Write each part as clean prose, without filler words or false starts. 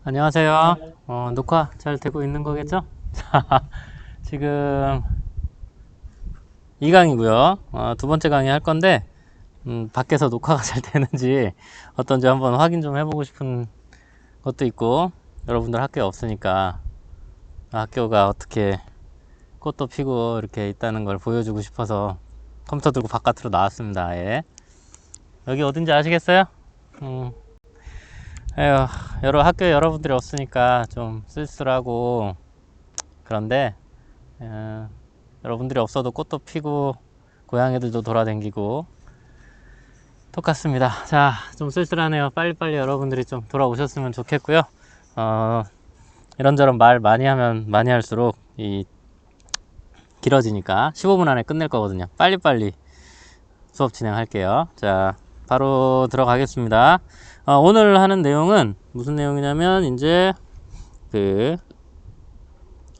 안녕하세요. 녹화 잘 되고 있는 거겠죠? 지금 2강이고요. 두 번째 강의 할 건데, 밖에서 녹화가 잘 되는지 어떤지 한번 확인 좀 해보고 싶은 것도 있고, 여러분들 학교에 없으니까 학교가 어떻게 꽃도 피고 이렇게 있다는 걸 보여주고 싶어서 컴퓨터 들고 바깥으로 나왔습니다. 예. 여기 어딘지 아시겠어요? 음, 에휴, 학교에 여러분들이 없으니까 좀 쓸쓸하고, 그런데 여러분들이 없어도 꽃도 피고 고양이들도 돌아다니고 똑같습니다. 자, 좀 쓸쓸하네요. 빨리빨리 여러분들이 좀 돌아오셨으면 좋겠고요. 어, 이런저런 말 많이 하면 많이 할수록 길어지니까 15분 안에 끝낼 거거든요. 빨리빨리 수업 진행할게요. 자, 바로 들어가겠습니다. 오늘 하는 내용은 무슨 내용이냐면 이제 그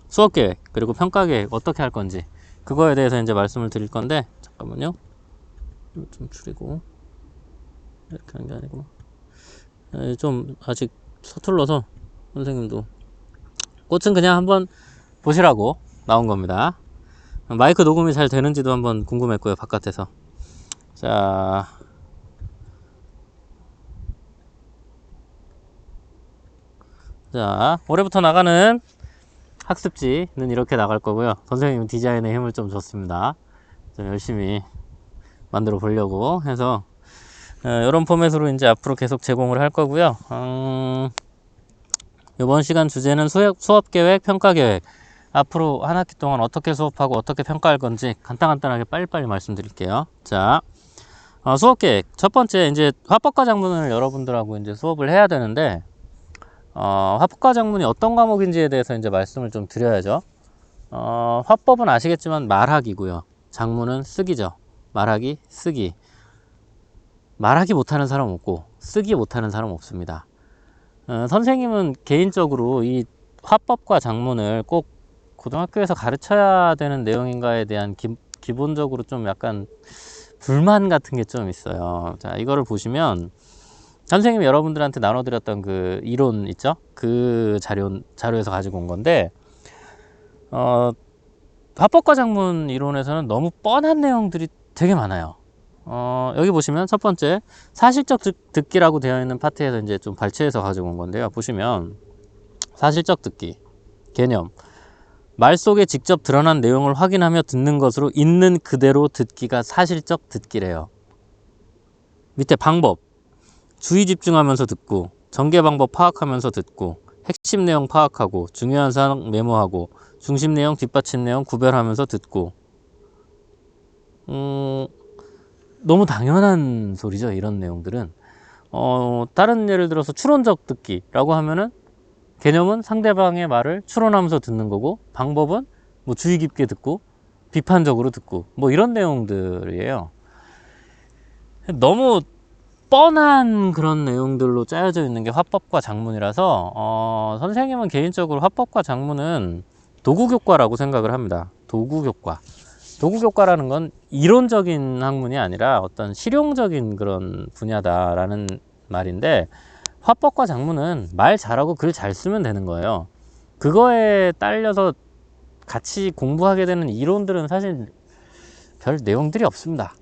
수업 계획 그리고 평가 계획 어떻게 할 건지 그거에 대해서 이제 말씀을 드릴 건데, 잠깐만요. 좀 줄이고, 이렇게 하는 게 아니고 좀 아직 서툴러서 선생님도 꽃은 그냥 한번 보시라고 나온 겁니다. 마이크 녹음이 잘 되는지도 한번 궁금했고요, 바깥에서. 자, 올해부터 나가는 학습지는 이렇게 나갈 거고요. 선생님 디자인에 힘을 좀 줬습니다. 좀 열심히 만들어 보려고 해서 이런 포맷으로 이제 앞으로 계속 제공을 할 거고요. 이번 시간 주제는 수업 계획, 평가 계획. 앞으로 한 학기 동안 어떻게 수업하고 어떻게 평가할 건지 간단하게 빨리빨리 말씀드릴게요. 자, 수업 계획. 첫 번째, 이제 화법과 작문을 여러분들하고 이제 수업을 해야 되는데, 화법과 작문이 어떤 과목인지에 대해서 이제 말씀을 좀 드려야죠. 화법은 아시겠지만 말하기고요. 작문은 쓰기죠. 말하기, 쓰기. 말하기 못하는 사람 없고, 쓰기 못하는 사람 없습니다. 선생님은 개인적으로 이 화법과 작문을 꼭 고등학교에서 가르쳐야 되는 내용인가에 대한 기본적으로 좀 약간 불만 같은 게 좀 있어요. 자, 이거를 보시면 선생님이 여러분들한테 나눠드렸던 그 이론 있죠? 그 자료에서 가지고 온 건데, 화법과 작문 이론에서는 너무 뻔한 내용들이 되게 많아요. 여기 보시면 첫 번째 사실적 듣기라고 되어 있는 파트에서 이제 좀 발췌해서 가지고 온 건데요. 보시면 사실적 듣기 개념, 말 속에 직접 드러난 내용을 확인하며 듣는 것으로 있는 그대로 듣기가 사실적 듣기래요. 밑에 방법, 주의 집중하면서 듣고, 전개 방법 파악하면서 듣고, 핵심 내용 파악하고, 중요한 사항 메모하고, 중심 내용, 뒷받침 내용 구별하면서 듣고. 너무 당연한 소리죠, 이런 내용들은. 다른 예를 들어서 추론적 듣기라고 하면은 개념은 상대방의 말을 추론하면서 듣는 거고, 방법은 뭐 주의 깊게 듣고 비판적으로 듣고 뭐 이런 내용들이에요. 너무 뻔한 그런 내용들로 짜여져 있는 게 화법과 작문이라서 선생님은 개인적으로 화법과 작문은 도구교과라고 생각을 합니다. 도구교과라는 건 이론적인 학문이 아니라 어떤 실용적인 그런 분야다라는 말인데, 화법과 작문은 말 잘하고 글 잘 쓰면 되는 거예요. 그거에 딸려서 같이 공부하게 되는 이론들은 사실 별 내용들이 없습니다.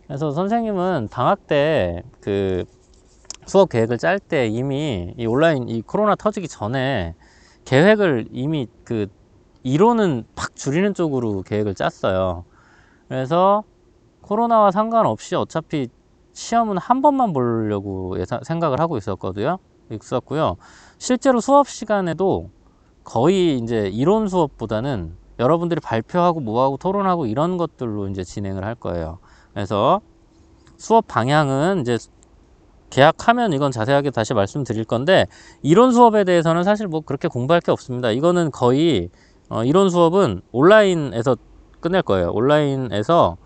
그래서 선생님은 방학 때 그 수업 계획을 짤 때 이미 이 온라인 이 코로나 터지기 전에 계획을 이미 그 이론은 팍 줄이는 쪽으로 계획을 짰어요. 그래서 코로나와 상관없이 어차피 시험은 한 번만 보려고 생각을 하고 있었고요. 실제로 수업 시간에도 거의 이제 이론 수업보다는 여러분들이 발표하고 뭐하고 토론하고 이런 것들로 이제 진행을 할 거예요. 그래서 수업 방향은 이제 계약하면 이건 자세하게 다시 말씀드릴 건데, 이론 수업에 대해서는 사실 뭐 그렇게 공부할 게 없습니다. 이거는 거의 이론 수업은 온라인에서 끝낼 거예요. 온라인에서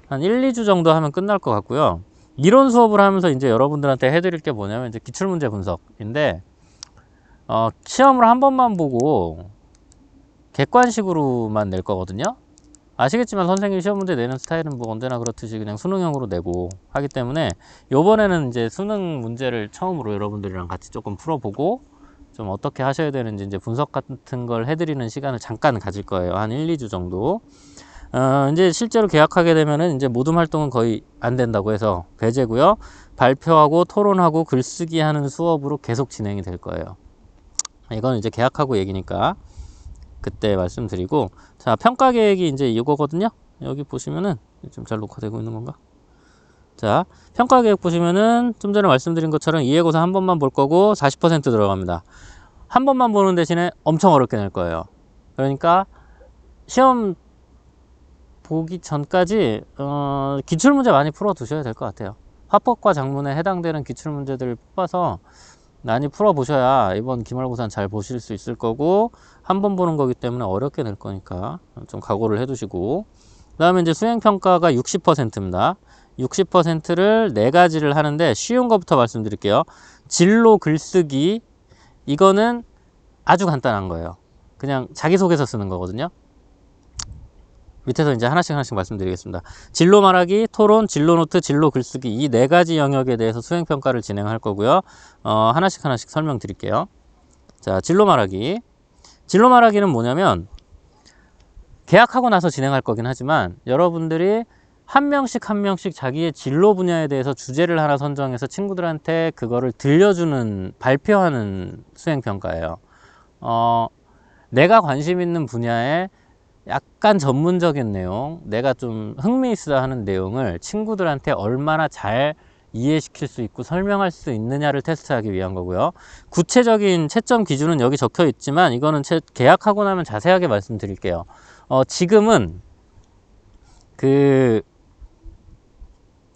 한 1, 2주 정도 하면 끝날 것 같고요. 이론 수업을 하면서 이제 여러분들한테 해드릴 게 뭐냐면 이제 기출문제 분석인데, 시험을 한 번만 보고 객관식으로만 낼 거거든요. 아시겠지만 선생님 시험 문제 내는 스타일은 뭐 언제나 그렇듯이 그냥 수능형으로 내고 하기 때문에, 요번에는 이제 수능 문제를 처음으로 여러분들이랑 같이 조금 풀어보고 좀 어떻게 하셔야 되는지 이제 분석 같은 걸 해드리는 시간을 잠깐 가질 거예요. 한 1, 2주 정도. 이제 실제로 계약하게 되면은 이제 모둠 활동은 거의 안 된다고 해서 배제고요. 발표하고 토론하고 글쓰기 하는 수업으로 계속 진행이 될 거예요. 이건 이제 계약하고 얘기니까 그때 말씀드리고, 자, 평가 계획이 이제 이거거든요. 여기 보시면은 좀 잘 녹화되고 있는 건가? 자, 평가 계획 보시면은 좀 전에 말씀드린 것처럼 이해고사 한 번만 볼 거고 40% 들어갑니다. 한 번만 보는 대신에 엄청 어렵게 낼 거예요. 그러니까 시험 보기 전까지 기출문제 많이 풀어 두셔야 될 것 같아요. 화법과 작문에 해당되는 기출문제들을 뽑아서 많이 풀어 보셔야 이번 기말고사는 잘 보실 수 있을 거고, 한 번 보는 거기 때문에 어렵게 낼 거니까 좀 각오를 해 두시고, 그 다음에 이제 수행평가가 60%입니다. 60%를 4가지를 하는데 쉬운 것부터 말씀드릴게요. 진로 글쓰기, 이거는 아주 간단한 거예요. 그냥 자기소개서 쓰는 거거든요. 밑에서 이제 하나씩 말씀드리겠습니다. 진로 말하기, 토론, 진로 노트, 진로 글쓰기, 이 4가지 영역에 대해서 수행평가를 진행할 거고요. 하나씩 설명드릴게요. 자, 진로 말하기. 진로 말하기는 뭐냐면 계약하고 나서 진행할 거긴 하지만 여러분들이 한 명씩 자기의 진로 분야에 대해서 주제를 하나 선정해서 친구들한테 그거를 들려주는, 발표하는 수행평가예요. 내가 관심 있는 분야에 약간 전문적인 내용, 내가 좀 흥미있어 하는 내용을 친구들한테 얼마나 잘 이해시킬 수 있고 설명할 수 있느냐를 테스트하기 위한 거고요. 구체적인 채점 기준은 여기 적혀 있지만 이거는 계약하고 나면 자세하게 말씀드릴게요. 지금은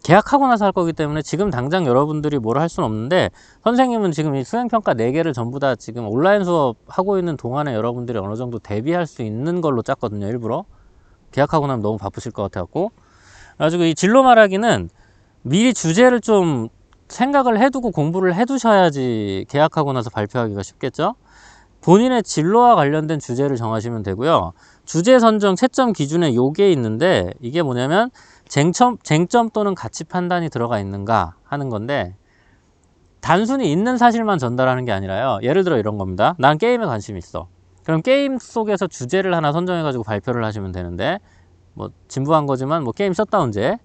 계약하고 나서 할 거기 때문에 지금 당장 여러분들이 뭐를 할 수는 없는데, 선생님은 지금 이 수행평가 4개를 전부 다 지금 온라인 수업 하고 있는 동안에 여러분들이 어느 정도 대비할 수 있는 걸로 짰거든요. 일부러 계약하고 나면 너무 바쁘실 것 같아갖고. 그래가지고 이 진로 말하기는 미리 주제를 좀 생각을 해두고 공부를 해두셔야지 계약하고 나서 발표하기가 쉽겠죠. 본인의 진로와 관련된 주제를 정하시면 되고요. 주제 선정 채점 기준에 요게 있는데, 이게 뭐냐면 쟁점 또는 가치 판단이 들어가 있는가 하는 건데, 단순히 있는 사실만 전달하는 게 아니라요. 예를 들어 이런 겁니다. 난 게임에 관심이 있어. 그럼 게임 속에서 주제를 하나 선정해 가지고 발표를 하시면 되는데, 뭐 진부한 거지만 뭐 게임 셧다운제,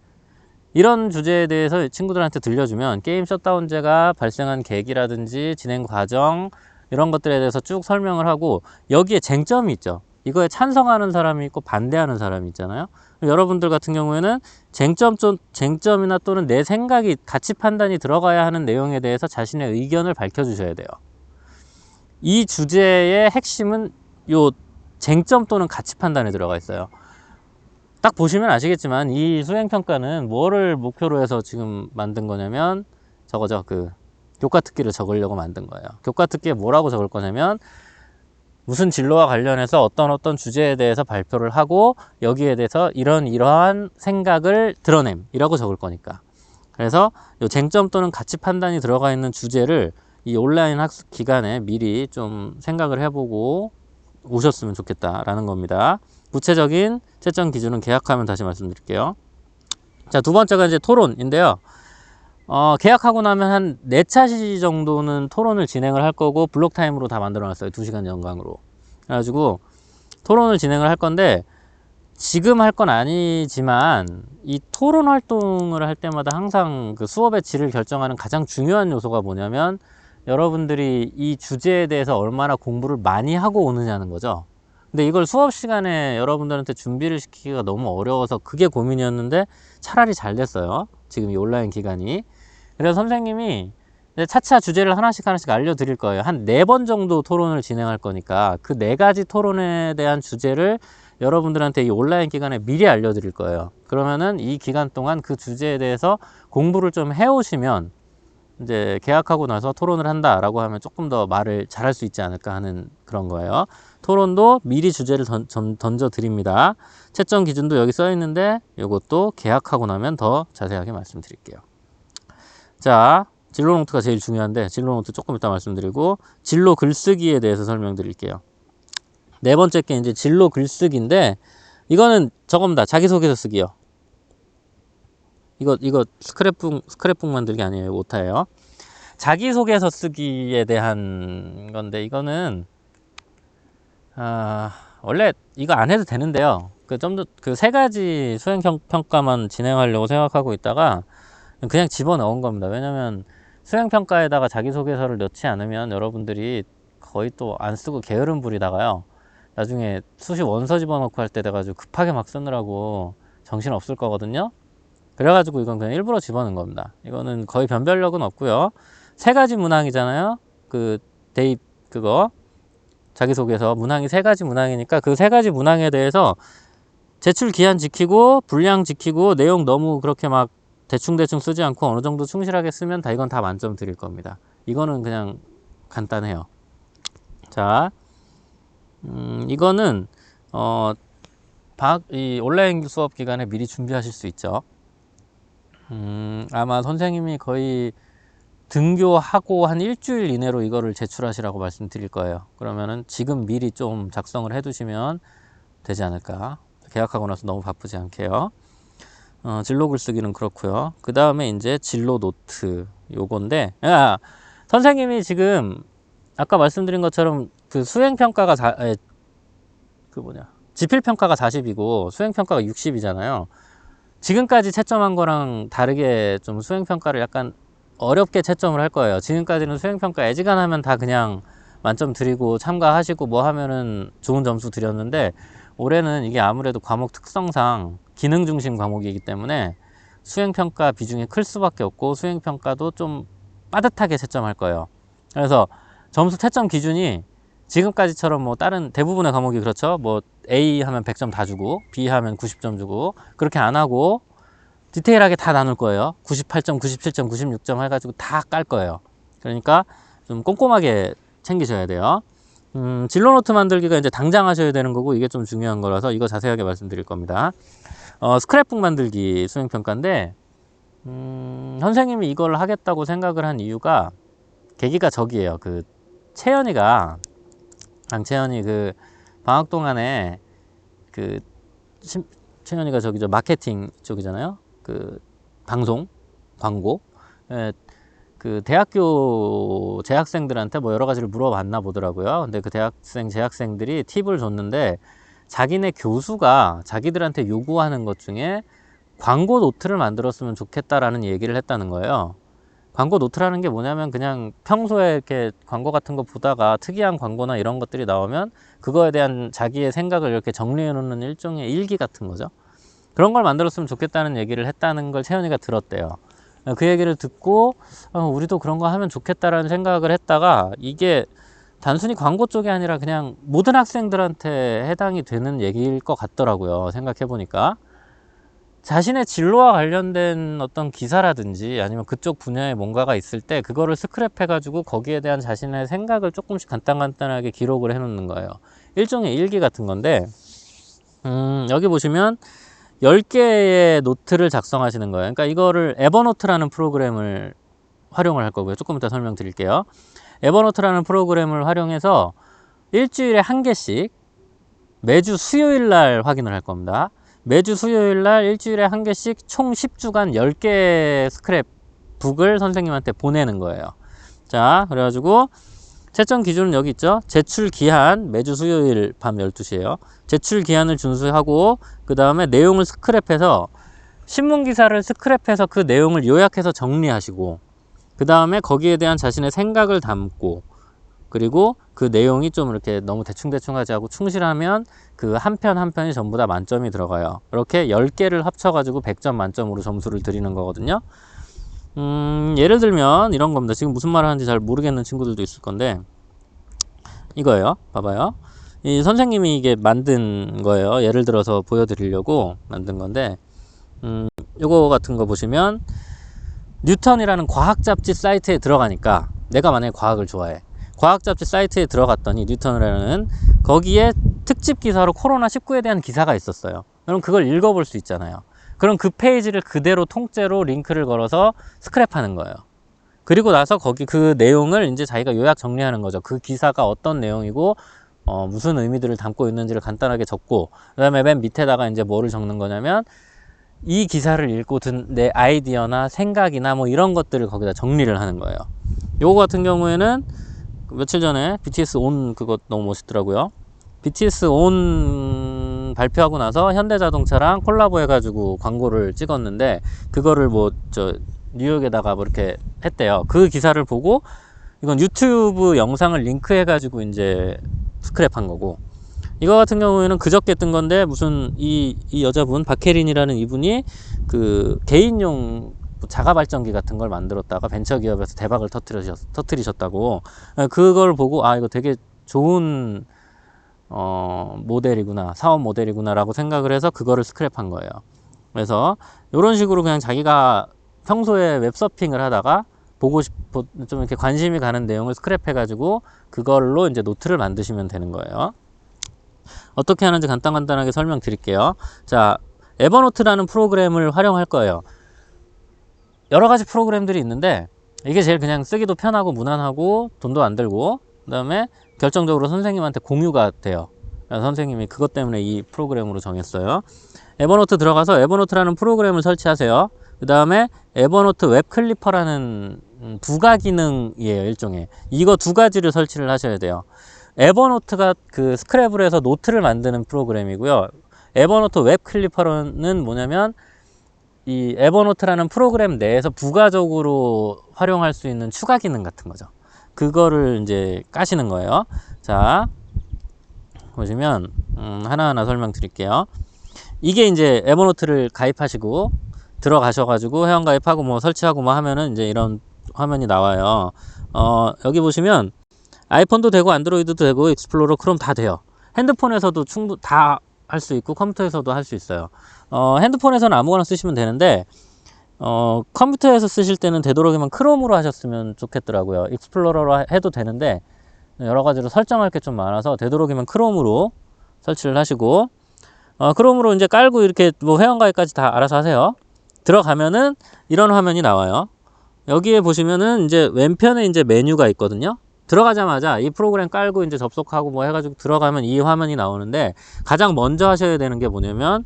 이런 주제에 대해서 친구들한테 들려주면 게임 셧다운제가 발생한 계기라든지 진행 과정, 이런 것들에 대해서 쭉 설명을 하고, 여기에 쟁점이 있죠. 이거에 찬성하는 사람이 있고 반대하는 사람이 있잖아요. 여러분들 같은 경우에는 쟁점이나 또는 내 생각이, 가치 판단이 들어가야 하는 내용에 대해서 자신의 의견을 밝혀주셔야 돼요. 이 주제의 핵심은 요 쟁점 또는 가치 판단에 들어가 있어요. 딱 보시면 아시겠지만 이 수행평가는 뭐를 목표로 해서 지금 만든 거냐면 저거죠. 교과특기를 적으려고 만든 거예요. 교과특기에 뭐라고 적을 거냐면 무슨 진로와 관련해서 어떤 주제에 대해서 발표를 하고 여기에 대해서 이러한 생각을 드러냄, 이라고 적을 거니까. 그래서 이 쟁점 또는 가치 판단이 들어가 있는 주제를 이 온라인 학습 기간에 미리 좀 생각을 해보고 오셨으면 좋겠다라는 겁니다. 구체적인 채점 기준은 계약하면 다시 말씀드릴게요. 자, 두 번째가 이제 토론인데요. 계약하고 나면 한 4차시 정도는 토론을 진행을 할 거고, 블록 타임으로 다 만들어 놨어요. 2시간 연강으로. 그래가지고 토론을 진행을 할 건데, 지금 할 건 아니지만 이 토론 활동을 할 때마다 항상 그 수업의 질을 결정하는 가장 중요한 요소가 뭐냐면 여러분들이 이 주제에 대해서 얼마나 공부를 많이 하고 오느냐는 거죠. 근데 이걸 수업 시간에 여러분들한테 준비를 시키기가 너무 어려워서 그게 고민이었는데, 차라리 잘 됐어요. 지금 이 온라인 기간이. 그래서 선생님이 차차 주제를 하나씩 알려드릴 거예요. 한 4번 정도 토론을 진행할 거니까 그 4가지 토론에 대한 주제를 여러분들한테 이 온라인 기간에 미리 알려드릴 거예요. 그러면은 이 기간 동안 그 주제에 대해서 공부를 좀 해오시면 이제 계약하고 나서 토론을 한다라고 하면 조금 더 말을 잘할 수 있지 않을까 하는 그런 거예요. 토론도 미리 주제를 던져 드립니다. 채점 기준도 여기 써 있는데 이것도 계약하고 나면 더 자세하게 말씀드릴게요. 자, 진로 노트가 제일 중요한데 진로 노트 조금 이따 말씀드리고, 진로 글쓰기에 대해서 설명드릴게요. 4번째 게 이제 진로 글쓰기인데, 이거는 저겁니다. 자기소개서 쓰기요. 이거 스크랩북 만들기 아니에요. 오타예요. 자기소개서 쓰기에 대한 건데, 이거는 원래 이거 안 해도 되는데요. 좀 더 그 세 가지 수행 평가만 진행하려고 생각하고 있다가 그냥 집어넣은 겁니다. 왜냐면 수행 평가에다가 자기소개서를 넣지 않으면 여러분들이 거의 또 안 쓰고 게으름 부리다가요, 나중에 수시 원서 집어넣고 할 때 돼가지고 급하게 막 쓰느라고 정신 없을 거거든요. 그래가지고 이건 그냥 일부러 집어넣은 겁니다. 이거는 거의 변별력은 없고요. 세 가지 문항이잖아요. 그 대입 그거 자기소개서 문항이 세 가지 문항이니까 그 세 가지 문항에 대해서 제출 기한 지키고 분량 지키고 내용 너무 그렇게 막 대충대충 쓰지 않고 어느 정도 충실하게 쓰면 이건 다 만점 드릴 겁니다. 이거는 그냥 간단해요. 자, 이거는 이 온라인 수업 기간에 미리 준비하실 수 있죠. 아마 선생님이 거의 등교하고 한 일주일 이내로 이거를 제출하시라고 말씀드릴 거예요. 그러면은 지금 미리 좀 작성을 해 두시면 되지 않을까. 개학하고 나서 너무 바쁘지 않게요. 진로 글쓰기는 그렇고요. 그 다음에 이제 진로 노트 요건데, 선생님이 지금 아까 말씀드린 것처럼 그 수행평가가 지필평가가 40이고 수행평가가 60이잖아요. 지금까지 채점한 거랑 다르게 좀 수행평가를 약간 어렵게 채점을 할 거예요. 지금까지는 수행평가 애지간하면 다 그냥 만점 드리고 참가하시고 뭐 하면은 좋은 점수 드렸는데, 올해는 이게 아무래도 과목 특성상 기능 중심 과목이기 때문에 수행평가 비중이 클 수밖에 없고 수행평가도 좀 빠듯하게 채점할 거예요. 그래서 점수 채점 기준이 지금까지처럼 뭐 다른 대부분의 과목이 그렇죠. 뭐 A 하면 100점 다 주고 B 하면 90점 주고 그렇게 안 하고 디테일하게 다 나눌 거예요. 98점, 97점, 96점 해가지고 다 깔 거예요. 그러니까 좀 꼼꼼하게 챙기셔야 돼요. 진로 노트 만들기가 이제 당장 하셔야 되는 거고, 이게 좀 중요한 거라서 이거 자세하게 말씀드릴 겁니다. 스크랩북 만들기 수행평가인데, 선생님이 이걸 하겠다고 생각을 한 이유가, 계기가 저기예요. 강채연이 그 방학 동안에 채연이가 저기죠, 마케팅 쪽이잖아요. 그 방송 광고, 그 대학교 재학생들한테 뭐 여러 가지를 물어봤나 보더라고요. 근데 그 재학생들이 팁을 줬는데, 자기네 교수가 자기들한테 요구하는 것 중에 광고 노트를 만들었으면 좋겠다라는 얘기를 했다는 거예요. 광고 노트라는 게 뭐냐면, 그냥 평소에 이렇게 광고 같은 거 보다가 특이한 광고나 이런 것들이 나오면 그거에 대한 자기의 생각을 이렇게 정리해 놓는 일종의 일기 같은 거죠. 그런 걸 만들었으면 좋겠다는 얘기를 했다는 걸 채연이가 들었대요. 그 얘기를 듣고 우리도 그런 거 하면 좋겠다라는 생각을 했다가, 이게 단순히 광고 쪽이 아니라 그냥 모든 학생들한테 해당이 되는 얘기일 것 같더라고요. 생각해 보니까 자신의 진로와 관련된 어떤 기사라든지 아니면 그쪽 분야에 뭔가가 있을 때 그거를 스크랩 해가지고 거기에 대한 자신의 생각을 조금씩 간단하게 기록을 해 놓는 거예요. 일종의 일기 같은 건데, 여기 보시면 10개의 노트를 작성하시는 거예요. 그러니까 이거를 에버노트라는 프로그램을 활용을 할 거고요. 조금 이따 설명드릴게요. 에버노트라는 프로그램을 활용해서 일주일에 한 개씩 매주 수요일 날 확인을 할 겁니다. 매주 수요일 날 일주일에 한 개씩 총 10주간 10개의 스크랩북을 선생님한테 보내는 거예요. 자, 그래가지고 채점 기준은 여기 있죠. 제출 기한 매주 수요일 밤 12시에요. 제출 기한을 준수하고, 그 다음에 내용을 스크랩해서 신문 기사를 스크랩해서 그 내용을 요약해서 정리하시고, 그 다음에 거기에 대한 자신의 생각을 담고, 그리고 그 내용이 좀 이렇게 너무 대충대충 하지 않고 충실하면 그 한 편 한 편이 전부 다 만점이 들어가요. 이렇게 10개를 합쳐가지고 100점 만점으로 점수를 드리는 거거든요. 예를 들면 이런 겁니다. 지금 무슨 말을 하는지 잘 모르겠는 친구들도 있을 건데, 이거예요. 봐봐요. 이 선생님이 이게 만든 거예요. 예를 들어서 보여드리려고 만든 건데, 요거 같은 거 보시면 뉴턴이라는 과학 잡지 사이트에 들어가니까, 내가 만약에 과학을 좋아해, 과학 잡지 사이트에 들어갔더니 뉴턴이라는 거기에 특집 기사로 코로나19에 대한 기사가 있었어요. 그럼 그걸 읽어볼 수 있잖아요. 그럼 그 페이지를 그대로 통째로 링크를 걸어서 스크랩하는 거예요. 그리고 나서 거기 그 내용을 이제 자기가 요약 정리하는 거죠. 그 기사가 어떤 내용이고 무슨 의미들을 담고 있는지를 간단하게 적고, 그 다음에 맨 밑에다가 이제 뭐를 적는 거냐면, 이 기사를 읽고 든 내 아이디어나 생각이나 뭐 이런 것들을 거기다 정리를 하는 거예요. 요거 같은 경우에는 며칠 전에 BTS 온 그거 너무 멋있더라고요. BTS 온 발표하고 나서 현대자동차랑 콜라보 해가지고 광고를 찍었는데, 그거를 뭐 뉴욕에다가 뭐 이렇게 했대요. 그 기사를 보고 이건 유튜브 영상을 링크해가지고 이제 스크랩한 거고, 이거 같은 경우에는 그저께 뜬 건데, 무슨 이 여자분 박혜린이라는 이분이 그 개인용 자가 발전기 같은 걸 만들었다가 벤처기업에서 대박을 터뜨리셨다고. 그걸 보고 아, 이거 되게 좋은 모델이구나, 사업 모델이구나 라고 생각을 해서 그거를 스크랩한 거예요. 그래서 이런 식으로 그냥 자기가 평소에 웹서핑을 하다가 보고 싶고 좀 이렇게 관심이 가는 내용을 스크랩 해가지고 그걸로 이제 노트를 만드시면 되는 거예요. 어떻게 하는지 간단하게 설명드릴게요. 자, 에버노트라는 프로그램을 활용할 거예요. 여러 가지 프로그램들이 있는데 이게 제일 그냥 쓰기도 편하고 무난하고 돈도 안 들고, 그 다음에 결정적으로 선생님한테 공유가 돼요. 선생님이 그것 때문에 이 프로그램으로 정했어요. 에버노트 들어가서 에버노트라는 프로그램을 설치하세요. 그 다음에 에버노트 웹 클리퍼라는 부가 기능이에요, 일종의. 이거 두 가지를 설치를 하셔야 돼요. 에버노트가 그 스크랩을 해서 노트를 만드는 프로그램이고요. 에버노트 웹 클리퍼는 뭐냐면 이 에버노트라는 프로그램 내에서 부가적으로 활용할 수 있는 추가 기능 같은 거죠. 그거를 이제 까시는 거예요. 자, 보시면 하나하나 설명드릴게요. 이게 이제 에버노트를 가입하시고 들어가셔가지고 회원가입하고 뭐 설치하고 뭐 하면은 이제 이런 화면이 나와요. 여기 보시면 아이폰도 되고 안드로이드도 되고 익스플로러, 크롬 다 돼요. 핸드폰에서도 다 할 수 있고 컴퓨터에서도 할 수 있어요. 핸드폰에서는 아무거나 쓰시면 되는데 컴퓨터에서 쓰실 때는 되도록이면 크롬으로 하셨으면 좋겠더라고요. 익스플로러로 해도 되는데 여러 가지로 설정할 게 좀 많아서 되도록이면 크롬으로 설치를 하시고, 크롬으로 이제 깔고 이렇게 뭐 회원가입까지 다 알아서 하세요. 들어가면은 이런 화면이 나와요. 여기에 보시면은 이제 왼편에 이제 메뉴가 있거든요. 들어가자마자 이 프로그램 깔고 이제 접속하고 뭐 해가지고 들어가면 이 화면이 나오는데, 가장 먼저 하셔야 되는 게 뭐냐면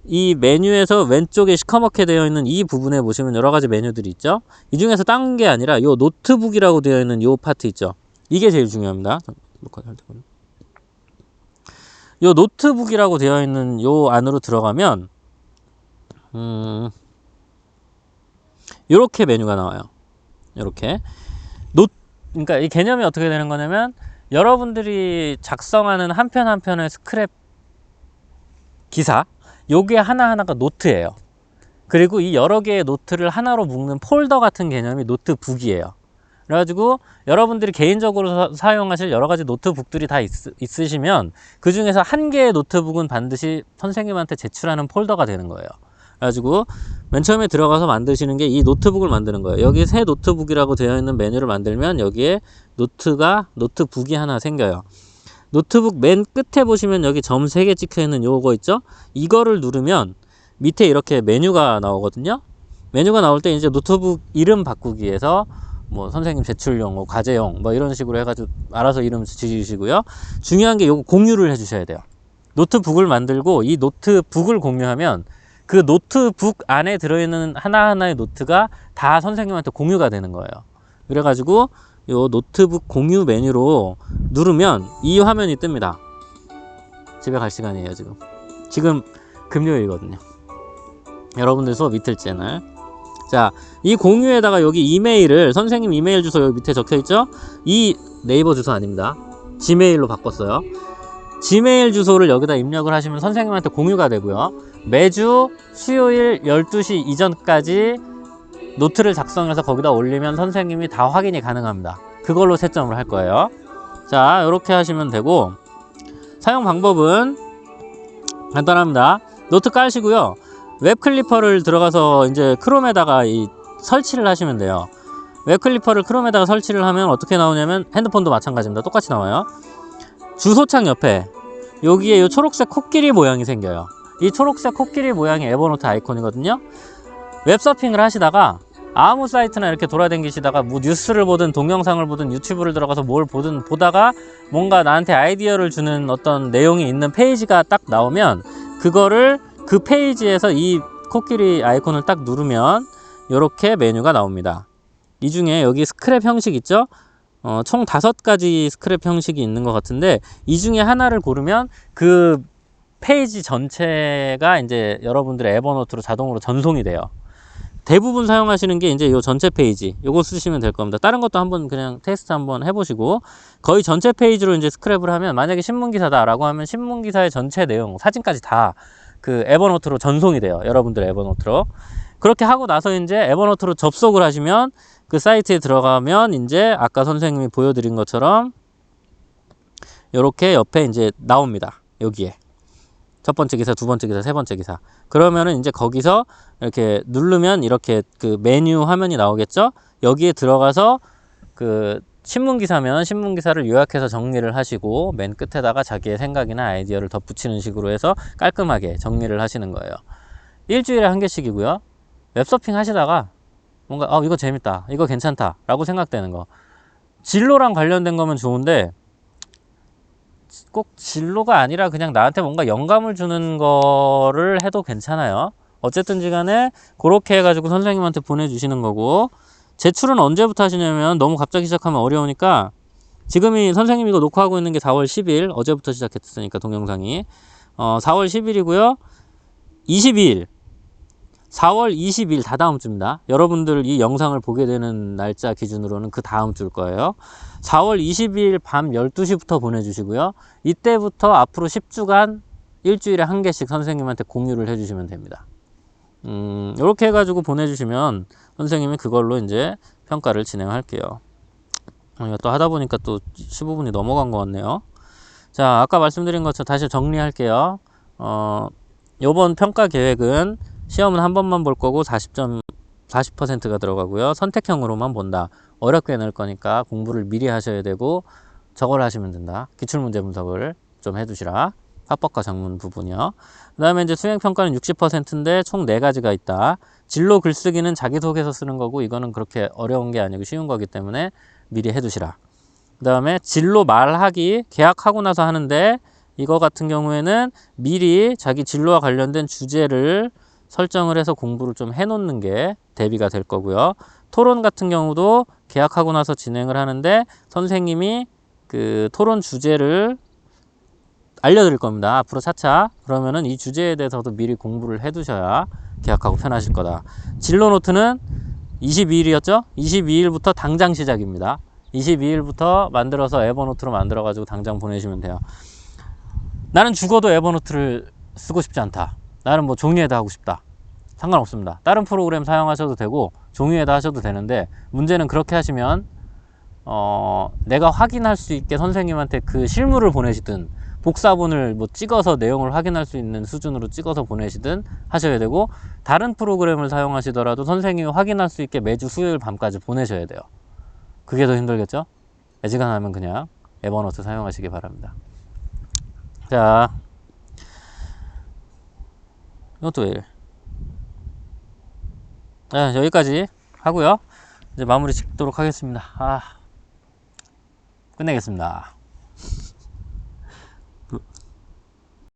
이 메뉴에서 왼쪽에 시커멓게 되어 있는 이 부분에 보시면 여러 가지 메뉴들이 있죠. 이 중에서 딴 게 아니라 요 노트북이라고 되어 있는 요 파트 있죠. 이게 제일 중요합니다. 요 노트북이라고 되어 있는 요 안으로 들어가면 요렇게 메뉴가 나와요. 요렇게 그러니까 이 개념이 어떻게 되는 거냐면, 여러분들이 작성하는 한 편 한 편의 스크랩 기사, 요게 하나하나가 노트예요. 그리고 이 여러 개의 노트를 하나로 묶는 폴더 같은 개념이 노트북이에요. 그래가지고 여러분들이 개인적으로 사용하실 여러 가지 노트북들이 다 있으시면 그 중에서 한 개의 노트북은 반드시 선생님한테 제출하는 폴더가 되는 거예요. 그래가지고 맨 처음에 들어가서 만드시는 게 이 노트북을 만드는 거예요. 여기 새 노트북이라고 되어 있는 메뉴를 만들면 여기에 노트북이 하나 생겨요. 노트북 맨 끝에 보시면 여기 점 3개 찍혀 있는 요거 있죠? 이거를 누르면 밑에 이렇게 메뉴가 나오거든요. 메뉴가 나올 때 이제 노트북 이름 바꾸기에서 뭐 선생님 제출용, 뭐 과제용, 뭐 이런 식으로 해가지고 알아서 이름 지으시고요. 중요한 게 요거 공유를 해주셔야 돼요. 노트북을 만들고 이 노트북을 공유하면 그 노트북 안에 들어있는 하나하나의 노트가 다 선생님한테 공유가 되는 거예요. 그래가지고 요 노트북 공유 메뉴로 누르면 이 화면이 뜹니다. 집에 갈 시간이에요. 지금 금요일이거든요. 여러분들 수업 이틀째 날. 자, 이 공유에다가 여기 이메일을, 선생님 이메일 주소 여기 밑에 적혀 있죠? 이 네이버 주소 아닙니다. 지메일로 바꿨어요. 지메일 주소를 여기다 입력을 하시면 선생님한테 공유가 되고요. 매주 수요일 12시 이전까지 노트를 작성해서 거기다 올리면 선생님이 다 확인이 가능합니다. 그걸로 채점을 할 거예요. 자, 이렇게 하시면 되고, 사용 방법은 간단합니다. 노트 깔시고요. 웹 클리퍼를 들어가서 이제 크롬에다가 설치를 하시면 돼요. 웹 클리퍼를 크롬에다가 설치를 하면 어떻게 나오냐면, 핸드폰도 마찬가지입니다. 똑같이 나와요. 주소창 옆에 여기에 이 초록색 코끼리 모양이 생겨요. 이 초록색 코끼리 모양이 에버노트 아이콘이거든요. 웹서핑을 하시다가 아무 사이트나 이렇게 돌아다니시다가 뭐 뉴스를 보든 동영상을 보든 유튜브를 들어가서 뭘 보든 보다가 뭔가 나한테 아이디어를 주는 어떤 내용이 있는 페이지가 딱 나오면, 그거를 그 페이지에서 이 코끼리 아이콘을 딱 누르면 이렇게 메뉴가 나옵니다. 이 중에 여기 스크랩 형식 있죠? 총 5가지 스크랩 형식이 있는 것 같은데 이 중에 하나를 고르면 그 페이지 전체가 이제 여러분들의 에버노트로 자동으로 전송이 돼요. 대부분 사용하시는 게 이제 요 전체 페이지 요거 쓰시면 될 겁니다. 다른 것도 한번 그냥 테스트 한번 해보시고 거의 전체 페이지로 이제 스크랩을 하면 만약에 신문기사다 라고 하면 신문기사의 전체 내용 사진까지 다 그 에버노트로 전송이 돼요. 여러분들의 에버노트로. 그렇게 하고 나서 이제 에버노트로 접속을 하시면 그 사이트에 들어가면 이제 아까 선생님이 보여드린 것처럼 이렇게 옆에 이제 나옵니다. 여기에 첫 번째 기사, 두 번째 기사, 세 번째 기사. 그러면은 이제 거기서 이렇게 누르면 이렇게 그 메뉴 화면이 나오겠죠? 여기에 들어가서 그 신문기사면 신문기사를 요약해서 정리를 하시고 맨 끝에다가 자기의 생각이나 아이디어를 덧붙이는 식으로 해서 깔끔하게 정리를 하시는 거예요. 일주일에 한 개씩이고요. 웹서핑 하시다가 뭔가 이거 재밌다, 이거 괜찮다 라고 생각되는 거, 진로랑 관련된 거면 좋은데 꼭 진로가 아니라 그냥 나한테 뭔가 영감을 주는 거를 해도 괜찮아요. 어쨌든지 간에 그렇게 해가지고 선생님한테 보내주시는 거고, 제출은 언제부터 하시냐면 너무 갑자기 시작하면 어려우니까 지금이 선생님이 이거 녹화하고 있는 게 4월 10일 어제부터 시작했으니까 동영상이 4월 10일이고요 22일 4월 20일 다다음 주입니다. 여러분들 이 영상을 보게 되는 날짜 기준으로는 그 다음 주일 거예요. 4월 20일 밤 12시부터 보내주시고요. 이때부터 앞으로 10주간 일주일에 한 개씩 선생님한테 공유를 해주시면 됩니다. 이렇게 해가지고 보내주시면 선생님이 그걸로 이제 평가를 진행할게요. 이거 또 하다 보니까 또 15분이 넘어간 것 같네요. 자, 아까 말씀드린 것처럼 다시 정리할게요. 요번 평가 계획은 시험은 한 번만 볼 거고 40%가 들어가고요. 선택형으로만 본다. 어렵게 낼 거니까 공부를 미리 하셔야 되고 저걸 하시면 된다. 기출문제 분석을 좀 해두시라. 합법과 작문 부분이요. 그 다음에 이제 수행평가는 60%인데 총 4가지가 있다. 진로 글쓰기는 자기소개서 쓰는 거고 이거는 그렇게 어려운 게 아니고 쉬운 거기 때문에 미리 해두시라. 그 다음에 진로 말하기 계약하고 나서 하는데 이거 같은 경우에는 미리 자기 진로와 관련된 주제를 설정을 해서 공부를 좀 해놓는 게 대비가 될 거고요. 토론 같은 경우도 계약하고 나서 진행을 하는데 선생님이 그 토론 주제를 알려드릴 겁니다. 앞으로 차차. 그러면은 이 주제에 대해서도 미리 공부를 해두셔야 계약하고 편하실 거다. 진로 노트는 22일이었죠? 22일부터 당장 시작입니다. 22일부터 만들어서 에버노트로 만들어가지고 당장 보내시면 돼요. 나는 죽어도 에버노트를 쓰고 싶지 않다. 나는 뭐 종이에다 하고 싶다. 상관없습니다. 다른 프로그램 사용하셔도 되고 종이에다 하셔도 되는데 문제는 그렇게 하시면 내가 확인할 수 있게 선생님한테 그 실물을 보내시든 복사본을 뭐 찍어서 내용을 확인할 수 있는 수준으로 찍어서 보내시든 하셔야 되고, 다른 프로그램을 사용하시더라도 선생님이 확인할 수 있게 매주 수요일 밤까지 보내셔야 돼요. 그게 더 힘들겠죠? 애지간하면 그냥 에버노트 사용하시기 바랍니다. 자, 이것도 네, 여기까지 하고요. 이제 마무리 짓도록 하겠습니다. 끝내겠습니다.